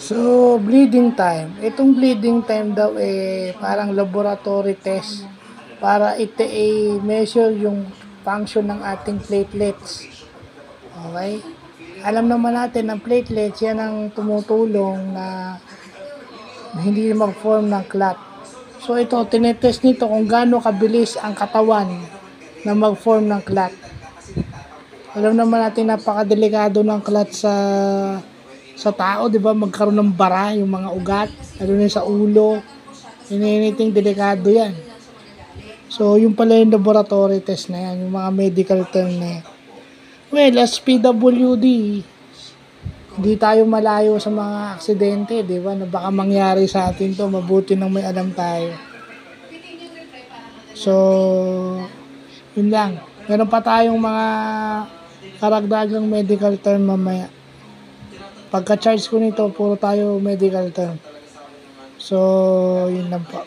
So, bleeding time. Itong bleeding time daw parang laboratory test para ito measure yung function ng ating platelets. Okay? Alam naman natin ang platelets, yan ang tumutulong na hindi mag-form ng clot. So ito, tinetest nito kung gaano kabilis ang katawan na mag-form ng clot. Alam naman natin napakadelikado ng clot sa tao, 'di ba? Magkaroon ng bara yung mga ugat, lalo na sa ulo. Anything delikado 'yan. So, yung pala yung laboratory test na yan, yung mga medical term na yan. Well, as PWD, hindi tayo malayo sa mga aksidente, di ba? Na baka mangyari sa atin to, mabuti nang may alam tayo. So, yun lang. Meron pa tayong mga karagdagang medical term mamaya. Pagka-charge ko nito, puro tayo medical term. So, yun lang po.